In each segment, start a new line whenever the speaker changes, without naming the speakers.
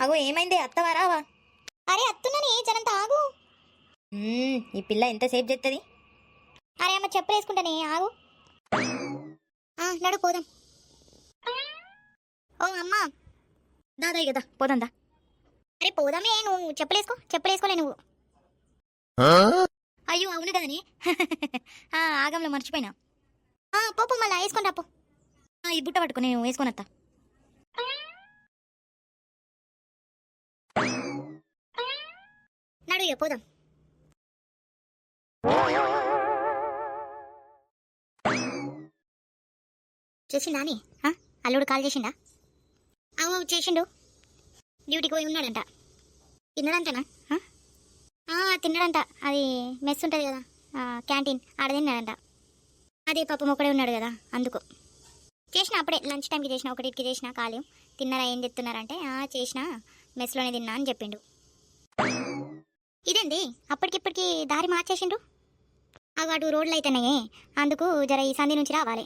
అగో ఏమైంది అత్తవా రావా?
అరే అత్తున్నని జనంత ఆగు.
ఈ పిల్ల ఎంతసేపు చేస్తుంది?
అరే అమ్మ చెప్పులు వేసుకుంటానే ఆగు. నడు పోదాం. ఓ అమ్మా
దాదాయి కదా పోదందా.
అరే పోదామే, నువ్వు చెప్పులేసుకోలే నువ్వు.
అయ్యో అవును కదని ఆగంలో మర్చిపోయినా.
పోపు మళ్ళా వేసుకొని రాపో.
ఈ బుట్ట పట్టుకుని నేను వేసుకొని వస్తా.
నడు ఇక పోదాం. చేసిండా అని అల్లుడు కాల్ చేసిండా? అవు చేసిండు, డ్యూటీకి పోయి ఉన్నాడంట. తిన్నాడంటనా? తిన్నాడంట. అది మెస్ ఉంటుంది కదా క్యాంటీన్, ఆడ తిన్నాడంట. అదే పాపం ఒకడే ఉన్నాడు కదా అందుకు. చేసిన అప్పుడే లంచ్ టైంకి చేసిన, ఒకటికి చేసిన. ఖాళీ తిన్నారా ఏం చెప్తున్నారంటే చేసిన మెస్లోనే తిన్నా అని చెప్పిండు. ఇదేంది అప్పటికిప్పటికి దారి మార్చేసిండు? అటు రోడ్లు అయితేనే అందుకు జర ఈ సంధి నుంచి రావాలి.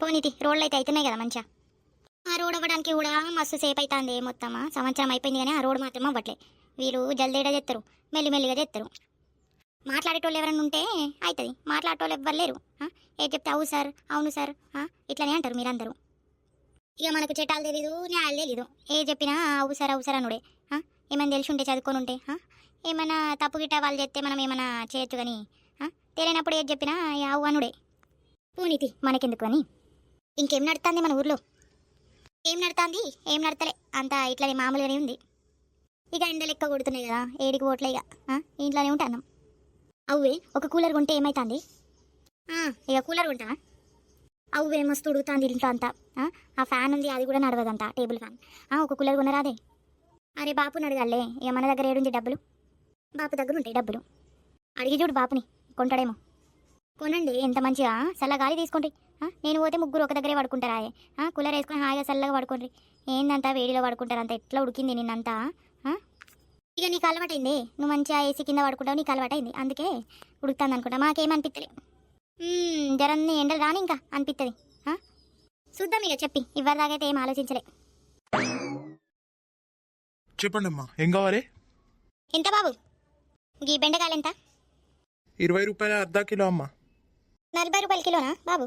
పోనీతి రోడ్లు అయితే అవుతున్నాయి కదా మంచిగా. ఆ రోడ్ అవ్వడానికి కూడా మస్తు సేపు అవుతుంది. మొత్తం సంవత్సరం అయిపోయింది కానీ ఆ రోడ్ మాత్రం అవ్వట్లే. వీళ్ళు జల్దీగా చేస్తారు, మెల్లిమెల్లిగా చేస్తారు. మాట్లాడేటోళ్ళు ఎవరైనా ఉంటే అవుతుంది, మాట్లాడేటోళ్ళు ఎవ్వరు లేరు. ఏ చెప్తే అవు సార్ అవును సార్ ఇట్లనే అంటారు మీరందరూ. ఇక మనకు చట్టాలు తెలీదు, న్యాయాలు తెలీదు. ఏ చెప్పినా అవు సార్ అనుడే. ఏమైనా తెలిసి ఉంటే చదువుకొని ఉంటే ఏమైనా తప్పు గిట్ట వాళ్ళు చెప్తే మనం ఏమైనా చేయొచ్చు కానీ తెలియనప్పుడు ఏది చెప్పినా అవు అనుడే. పూనీతి మనకెందుకు అని. ఇంకేం నడుతుంది మన ఊర్లో? ఏం నడుతుంది? ఏం నడతలే, అంతా ఇట్లనే మామూలుగానే ఉంది. ఇక ఎండలు ఎక్కువ కొడుతున్నాయి కదా, ఏడికి పోట్లే. ఇక ఇంట్లోనే ఉంటాను. అవువే ఒక కూలర్ కొంటే ఏమవుతుంది? ఇక కూలర్ కొంటా. అవువే మస్తు ఉడుగుతుంది ఇంట్లో అంతా. ఆ ఫ్యాన్ ఉంది, అది కూడా నడవదంట, టేబుల్ ఫ్యాన్. ఒక కూలర్ కొనరాదే? అరే బాపుని అడగాలే, ఇక మన దగ్గర ఏడుంది డబ్బులు? బాపు దగ్గర ఉంటాయి డబ్బులు. అడిగి చూడు బాపుని, కొంటాడేమో. కొనండి, ఎంత మంచిగా చల్లగాలి తీసుకోండి. నేను పోతే ముగ్గురు ఒక దగ్గరే పడుకుంటారా? కూలర్ వేసుకొని హాయిగా చల్లగా పడుకోండి. ఏందంతా వేడిలో పడుకుంటారు, అంత ఎట్లా ఉడికింది నిన్నంతా. ఇక నీకు అలవాటైంది, నువ్వు మంచిగా ఏసీ కింద పడుకుంటావు, నీకు అలవాటైంది అందుకే ఉడుకుతుంది అనుకుంటా. మాకేమనిపిస్తలే. జరన్ని ఎండలు రాని ఇంకా అనిపిస్తుంది. చూద్దాం ఇక చెప్పి, ఇవ్వరిదాకైతే ఏం ఆలోచించలే.
చెప్పండి అమ్మా, ఏం కావాలి?
ఎంత బాబు ఈ బెండకాయలు ఎంత?
20 రూపాయల అర్ధ కిలో అమ్మా.
40 రూపాయల కిలోనా బాబు?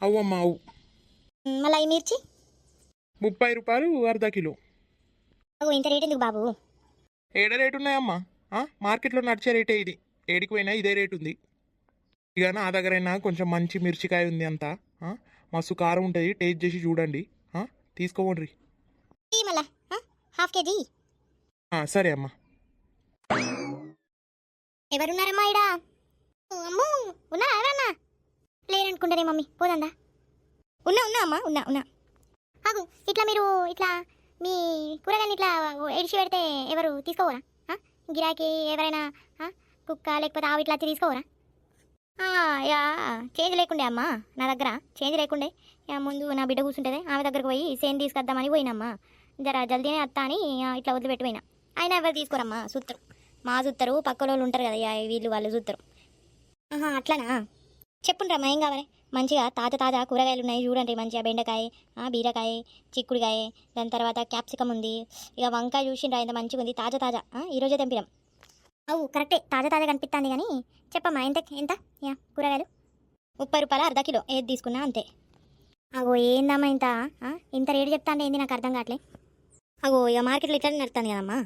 అవు అమ్మా అవు.
మళ్ళీ ఈ మిర్చి
30 రూపాయలు అర్ధ కిలో.
ఇంత రేట్ ఎందుకు బాబు?
ఏడ రేటు ఉన్నాయమ్మా? మార్కెట్లో నడిచే రేటే ఇది, ఏడికి పోయినా ఇదే రేటు ఉంది. ఇక నా దగ్గరైనా కొంచెం మంచి మిర్చికాయ ఉంది, అంతా మస్తు కారం ఉంటుంది, టేస్ట్ చేసి చూడండి. తీసుకోండి.
మళ్ళా హాఫ్ కేజీ.
సరే అమ్మా.
ఎవరున్నారమ్మా ఇడా? అమ్మో ఉన్నారా ఎవరన్నా? లేరనుకుంటారే మమ్మీ, పోదందా? ఉన్నా అమ్మా, ఉన్నా. అగు ఇట్లా మీరు ఇట్లా మీ కూరగాయలు ఇట్లా ఎడిచి పెడితే ఎవరు తీసుకోవరా? గిరాకీ ఎవరైనా కుక్క లేకపోతే ఆవు ఇట్లా వచ్చి తీసుకోవరా? యా చేంజ్ లేకుండే అమ్మా నా దగ్గర, చేంజ్ లేకుండే. ముందు నా బిడ్డ కూర్చుంటుంది, ఆమె దగ్గరకు పోయి సేమ్ తీసుకొద్దామని పోయినమ్మా. జర జల్దీనే వస్తా అని ఇట్లా వదిలిపెట్టి పోయినా. అయినా ఎవరు తీసుకోరమ్మా, చూస్తారు. మా చూస్తారు, పక్క వాళ్ళు ఉంటారు కదా వీళ్ళు, వాళ్ళు చూస్తారు. అట్లానా? చెప్పుండ్రమ్మా ఏం కావాలి? మంచిగా తాజా కూరగాయలు ఉన్నాయి చూడండి. మంచిగా బెండకాయ, బీరకాయ, చిక్కుడుకాయ, దాని తర్వాత క్యాప్సికమ్ ఉంది. ఇక వంకాయ చూసిండ్రా ఎంత మంచిగా ఉంది, తాజా ఈరోజే తెంపినాం. అవు కరెక్టే, తాజా కనిపిస్తుంది. కానీ చెప్పమ్మా ఎంత కూరగాయలు? 30 రూపాయల అర్ధ కిలో, ఏది తీసుకున్నా అంతే. అగో ఏందమ్మా ఇంత రేటు చెప్తా అంటే ఏంది నాకు అర్థం కావట్లే. అగో ఇక మార్కెట్లో ఇట్లా నడుస్తుంది కదమ్మా,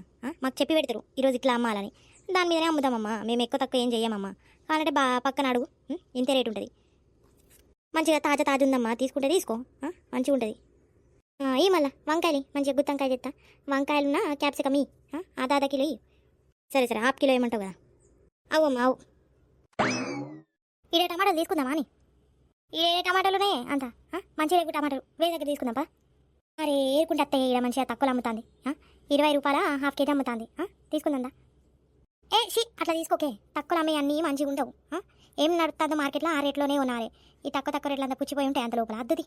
మాకు చెప్పి పెడతారు ఈరోజు ఇట్లా అమ్మాలని. దాని మీదనే అమ్ముదామమ్మా, మేము ఎక్కువ తక్కువ ఏం చెయ్యమమ్మా. కావాలంటే పక్కన అడుగు, ఇంతే రేటు ఉంటుంది. మంచిగా తాజా ఉందమ్మా, తీసుకుంటే తీసుకో, మంచిగా ఉంటుంది. ఈ మళ్ళా వంకాయలు మంచిగా గుత్తంకాయ చెప్తా. వంకాయలున్న క్యాప్సికమ్ అర్ధ కిలో ఇవి. సరే హాఫ్ కిలో ఏమంటావు కదా? అవమ్మా అవు. ఇడే టమాటాలు తీసుకుందామా అని? ఏ టమాటాలునే అంత మంచిగా రేపు టమాటాలు వేరే దగ్గర తీసుకుందాంపా. అరే ఏరుకుంటే అత్తయ్య ఇక్కడ మంచిగా తక్కువలో అమ్ముతుంది. 20 రూపాయల హాఫ్ కేజీ అమ్ముతుంది, తీసుకుందా? అట్లా తీసుకోకే, తక్కువలో అమ్మే అన్నీ మంచిగా ఉండవు. ఏం నడుతుందో మార్కెట్లో ఆ రేట్లోనే ఉన్నారే. ఈ తక్కువ రేట్లు అంతా పుచ్చిపోయి ఉంటాయి అంత లోపల. అద్దుది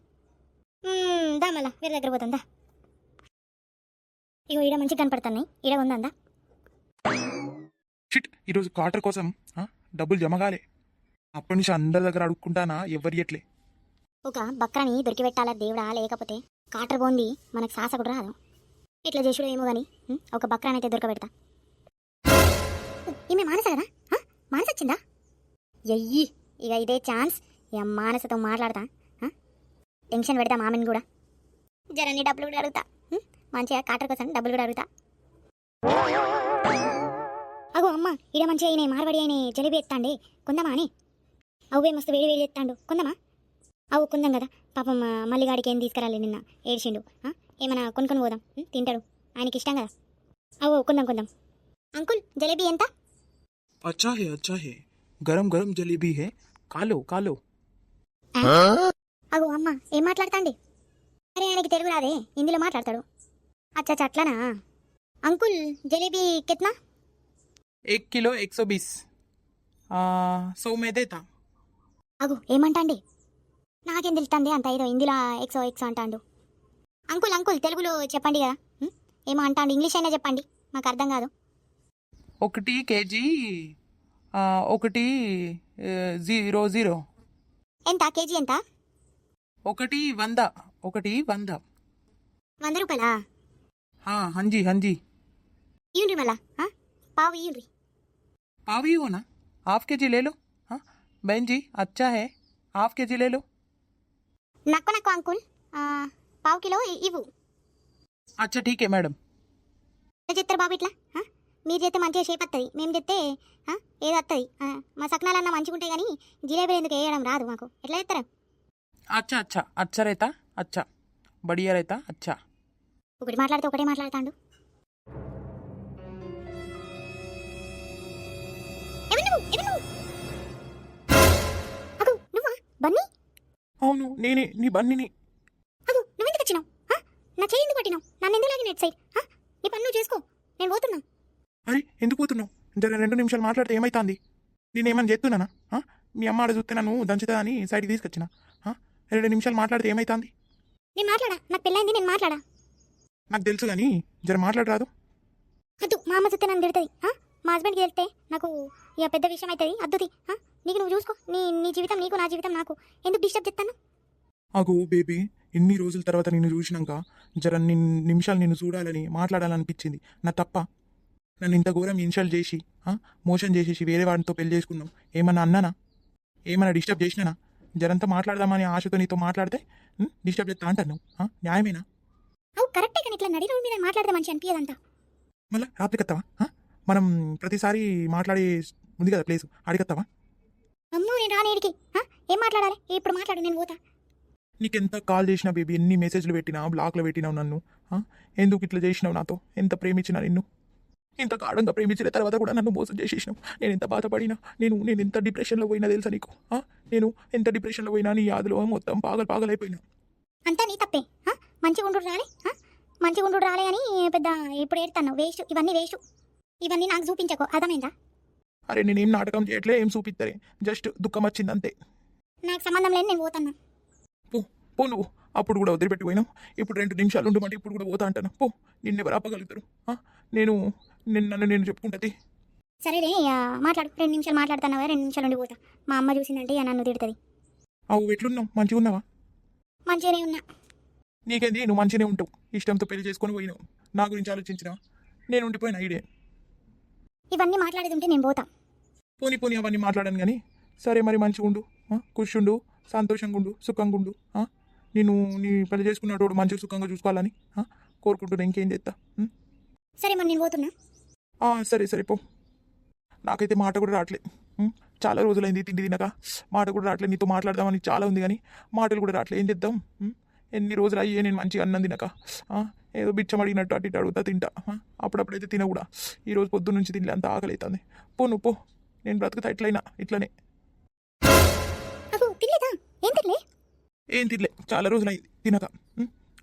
దా మళ్ళా వేరే దగ్గర పోతుందా? ఇగో ఈడ మంచిగా కనపడుతున్నాయి, ఈడ ఉందా?
ఈరోజు క్వార్టర్ కోసం డబ్బులు జమ కాలే. అప్పటి నుంచి అందరి దగ్గర అడుక్కుంటానా, ఎవరు ఇయట్లే.
ఒక బక్రాని దొరికి పెట్టాలా దేవుడా, లేకపోతే కాటర్ పోంది మనకు సాస కూడా రాదు. ఇట్లా చేసుడు ఏమో కానీ ఒక బక్రానైతే దొరకబెడతా. ఈమె మానస కదా? మానస వచ్చిందా? ఎయ్యి ఇక ఇదే ఛాన్స్. ఇక మానసతో మాట్లాడతా. టెన్షన్ పెడతా మామని కూడా. జరన్ని డబ్బులు కూడా అడుగుతా. మంచిగా కాటర్ కోసం డబ్బులు కూడా అడుగుతా. అగో అమ్మ, ఇడ మంచిగా అయినాయి మార్వాడి అయిన జలేబీ ఎత్తాండే కొందమా అని. అవే మస్తు వేడి వేడి ఎత్తాండు కొందమా. అవు కొందాం కదా పాపం. మల్లిగాడికి ఏం తీసుకురాలి నిన్న ఏడ్చిండు. ఏమైనా కొనుక్కొని పోదాం, తింటాడు, ఆయనకి ఇష్టం కదా. అవు కొందాం. అంకుల్ జలేబీ ఎంత?
अच्छा है गरम गरम जलेबी है कालो कालो.
అగో అమ్మ ఏం మాట్లాడతాండి? అరే ఆయనకి తెలుగు రాదే, హిందీలో మాట్లాడతాడు. అచ్చా అట్లానా. అంకుల్ జలేబీ కిత్నా?
1 किलो 120. 100 में देता.
అగో ఏమంటాండి? నాకేం తెలుస్తుంది అంత ఏదో హిందీలో ఎక్సో అంటాండు. అంకుల్ తెలుగులో చెప్పండి కదా. ఏమో అంటాండు, ఇంగ్లీష్ అయినా చెప్పండి, మాకు అర్థం కాదు.
1 కేజీ 100.
ఎంత కేజీ ఎంత?
100. 100.
100 రూపాయలా?
हाँ हाँ जी.
ఇయ్యండి మళ్ళా పావు ఇయ్యండి.
पाव ही हो ना, हाफ के जी ले लो. हाँ बहन जी अच्छा है, हाफ के जी ले लो.
నక్కు అంకుల్, పావు కిలో ఇవ్వు.
अच्छा ठीक है मैडम.
ఎట్లా చెప్తారు బాబు ఇట్లా? మీరు చేస్తే మంచిగా షేప్ వస్తుంది, మేము చెప్తే ఏదో వస్తుంది. మా సక్నాలన్నా మంచిగా ఉంటాయి కానీ జిలేబీ ఎందుకు వేయడం రాదు మాకు. ఎట్లా చెప్తారు?
अच्छा रहता, अच्छा बढ़िया रहता, अच्छा.
ఒకటి మాట్లాడితే ఒకటే మాట్లాడతాడు. అగు నువ్వా బన్నీ?
అవును నేనే నీ బన్నిని.
అగు నువ్వెందుకు వచ్చినావు? నా చెయ్యి ఎందుకు పట్టినావు? నన్ను ఎందుకు లాగిన ఇటు సైడ్? నీ పని నువ్వు చేసుకో, నేను పోతున్నా.
అరే ఎందుకు పోతున్నావు? జర 2 నిమిషాలు మాట్లాడితే ఏమైతుంది? నేనేమని చెప్తున్నానా? మీ అమ్మ ఆడ చూస్తే నన్ను దంచుతా అని సైడ్కి తీసుకొచ్చిన. 2 నిమిషాలు మాట్లాడితే ఏమైతుంది?
నేను మాట్లాడా, నాకు పెళ్ళైంది, నేను మాట్లాడా.
నాకు తెలుసు కానీ జర మాట్లాడరాదు.
అద్దు, మా అమ్మ చూస్తే నన్ను తిడుతుంది. మా హస్బెండ్కి వెళ్తే నాకు ఇక పెద్ద విషయం అవుతుంది. అద్దుది. నీకు నువ్వు చూసుకో, నీ జీవితం నీకు, నా జీవితం నాకు. ఎందుకు డిస్టర్బ్ చేస్తాను?
అగో బేబీ, ఇన్ని రోజుల తర్వాత నిన్ను చూసినాక జర నిమిషాలు నిన్ను చూడాలని మాట్లాడాలనిపించింది. నా తప్ప? నన్ను ఇంత ఘోరం ఇన్షాల్ చేసి మోషన్ చేసేసి వేరే వాడితో పెళ్లి చేసుకున్నాం. ఏమన్నా అన్నానా? ఏమన్నా డిస్టర్బ్ చేసినానా? జరంతా మాట్లాడదామని ఆశతో నీతో మాట్లాడితే డిస్టర్బ్ చేస్తా అంటాను. న్యాయమేనా?
అవు కరెక్టే, కానీ ఇట్లా నడి రోడ్డు మీద మాట్లాడితే మంచి అనిపించదంట.
మళ్ళీ రాత్రికి వస్తావా? మనం ప్రతిసారి మాట్లాడే ఉంది కదా ప్లేస్, ఆడికి వస్తావా?
అమ్మో నేను రానేడికి. ఏం మాట్లాడాలి? ఇప్పుడు మాట్లాడు, నేను పోతా.
నీకెంత కాల్ చేసినా బేబీ, ఎన్ని మెసేజ్లు పెట్టినా, బ్లాక్లో పెట్టినావు నన్ను. ఎందుకు ఇట్లా చేసినావు నాతో? ఎంత ప్రేమించినా నిన్ను, ఇంత గాఢంగా ప్రేమించిన తర్వాత కూడా నన్ను మోసం చేసేసినావు. నేను ఎంత బాధపడినా, నేను ఎంత డిప్రెషన్లో పోయినా తెలుసా నీకు? నేను ఎంత డిప్రెషన్లో పోయినా నీ యాదలో మొత్తం పాగలైపోయినా.
అంతా నీ తప్పే. మంచిగా ఉండు రాలే, మంచిగా ఉండు రాలే అని పెద్ద ఇప్పుడు ఏడుతాను. వేస్ట్, ఇవన్నీ వేస్ట్. ఇవన్నీ నాకు చూపించకు, అర్థమైందా?
అరే నేనేం నాటకం చేయట్లే, ఏం చూపిస్తారే, జస్ట్ దుఃఖం వచ్చింది అంతే.
నాకు సంబంధం లేని నేను పోతాను.
పో నువ్వు. అప్పుడు కూడా వదిలిపెట్టిపోయినావు, ఇప్పుడు 2 నిమిషాలు ఉండమంటే ఇప్పుడు కూడా పోతా అంటాను. పో, నిన్నెవరు ఆపగలుగుతారు? నన్ను చెప్పుకుంటుంది.
సరేలే మాట్లాడు. 2 నిమిషాలు మాట్లాడుతున్నావా? 2 నిమిషాలు ఉండిపోతా. మా అమ్మ చూసిందంటే నన్ను తిడుతుంది.
అవు ఎట్లున్నావు? మంచిగా ఉన్నావా?
మంచిగానే ఉన్నా.
నీకేంది, నువ్వు మంచిగానే ఉంటావు. ఇష్టంతో పెళ్లి చేసుకొని పోయినావు, నా గురించి ఆలోచించినావా? నేను ఉండిపోయినా ఈడే.
ఇవన్నీ మాట్లాడేది ఉంటే నేను పోతా.
పోనీ అవన్నీ మాట్లాడాను కానీ సరే మరి మంచిగా ఉండు, ఖుషుండు, సంతోషంగా ఉండు, సుఖంగా ఉండు. నేను నీ పెళ్లి చేసుకున్నప్పుడు మంచిగా సుఖంగా చూసుకోవాలని కోరుకుంటున్నా. ఇంకేం చేస్తా?
సరే మరి నేను పోతున్నా.
సరే పో. నాకైతే మాట కూడా రావట్లేదు. చాలా రోజులైంది తిండి తినక, మాట కూడా రావట్లేదు. నీతో మాట్లాడదామని చాలా ఉంది కానీ మాటలు కూడా రావట్లేదు. ఏం చేద్దాం? ఎన్ని రోజులు అయ్యే నేను మంచిగా అన్నం తినక, ఏదో బిచ్చం అడిగినట్టు అటు ఇటు అడుగుతా తింటా. అప్పుడప్పుడైతే తిన కూడా. ఈరోజు పొద్దున్న నుంచి తినలే, అంత ఆకలి అవుతుంది. నువ్వు పో, నేను బ్రతుకుతా ఇట్లనే. ఏం తినలే, చాలా రోజులైంది తినక.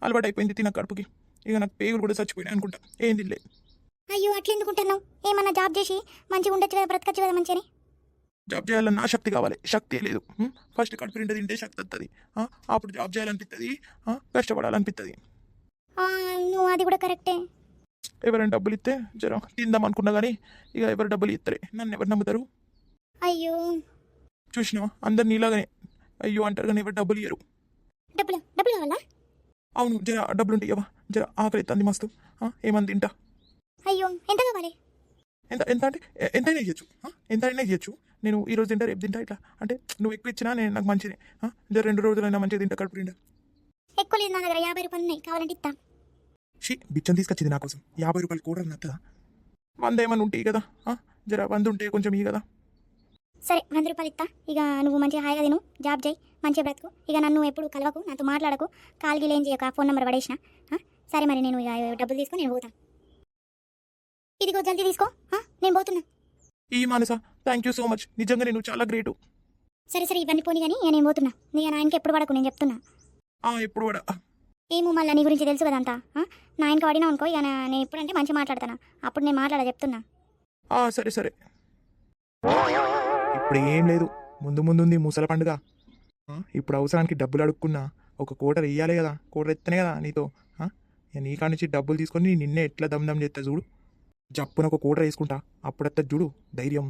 అలవాటు అయిపోయింది తినక కడుపుకి. ఇక నాకు పేగులు కూడా చచ్చిపోయినాయి అనుకుంటా. ఏం తినలే.
అయ్యో అట్లా ఎందుకుంటున్నావు? ఏమన్నా జాబ్ చేసి మంచిగా ఉండొచ్చు కదా, బ్రతకచ్చు కదా మంచిగా.
జాబ్ చేయాలన్నా శక్తి కావాలి, శక్తి లేదు. ఫస్ట్ కడుపు నిండా తింటే శక్తి వస్తుంది, అప్పుడు జాబ్ చేయాలనిపిస్తుంది, కష్టపడాలనిపిస్తుంది.
నువ్వు అది కూడా కరెక్టే.
ఎవరైనా డబ్బులు ఇస్తే జర తిందాం అనుకున్నా కానీ ఇక ఎవరు డబ్బులు ఇస్తారే, నన్ను ఎవరు నమ్ముతారు?
అయ్యో
చూసినావా, అందరు నీలాగానే అయ్యో అంటారు కానీ ఎవరు డబ్బులు ఇయ్యరు.
డబ్బులు కావాలా?
అవును జర డబ్బులు ఉంటాయి ఇవ్వ, జర ఆకలి ఎత్తుంది మస్తు. ఏమని తింటా.
అయ్యో ఎంత కావాలి?
ఎంత ఎంత అంటే ఎంతైనా ఇవ్వచ్చు, ఎంతైనా ఇవ్వచ్చు. నేను ఈ రోజు తింటా, రేపు తింటా, ఇట్లా అంటే నువ్వు ఎక్కువ ఇచ్చినా నేను నాకు మంచిదే. జర 2 రోజులైనా మంచిగా తింటా, కడుపు నిండా.
ఎక్కువ లేదు నా దగ్గర, 50 రూపాయలు ఉన్నాయి, కావాలంటే ఇస్తా.
బిచ్చం తీసుకొచ్చింది నా కోసం 50 రూపాయలు కూడా నచ్చదా? 100 ఏమన్నా ఉంటాయి కదా, జర 100 ఉంటే కొంచెం ఇవి కదా.
సరే 100 రూపాయలు ఇస్తా. ఇక నువ్వు మంచిగా హాయిగా తిను, జాబ్ చేయి, మంచిగా బ్రతుకు. ఇక నన్ను ఎప్పుడు కలవకు, నాతో మాట్లాడకు, కాల్గిలు ఏం చేయక, ఫోన్ నెంబర్ పడేసిన. సరే మరి నేను ఇక డబ్బులు తీసుకొని నేను పోతా. ఇదిగో జల్దీ తీసుకో, నేను పోతున్నా.
ఈ మానస, థ్యాంక్ యూ సో మచ్, నిజంగా నేను చాలా గ్రేటు.
సరే సరే ఇవన్నీ పోనీ కానీ నేను పోతున్నా. నీ నాయనకి ఎప్పుడు పడకు, నేను చెప్తున్నా.
ఎప్పుడు కూడా
ఏమో మళ్ళీ నీ గురించి తెలుసు కదంతా. నాయనకి పడినా అనుకో, ఇక నేను ఎప్పుడంటే మంచిగా మాట్లాడతాను, అప్పుడు నేను మాట్లాడా చెప్తున్నా.
సరే సరే. ఇప్పుడు ఏం లేదు, ముందు ముందు ఉంది ముసల పండుగ. ఇప్పుడు అవసరానికి డబ్బులు అడుక్కున్నా, ఒక కోటర్ ఇయ్యాలి కదా, కోటర్ ఎత్తనే కదా నీతో. నీ కాడి నుంచి డబ్బులు తీసుకొని నిన్నే ఎట్లా దమ్దమ్ చేస్తా చూడు. జప్పున ఒక కోటర్ వేసుకుంటా, అప్పుడత్తా చూడు ధైర్యం.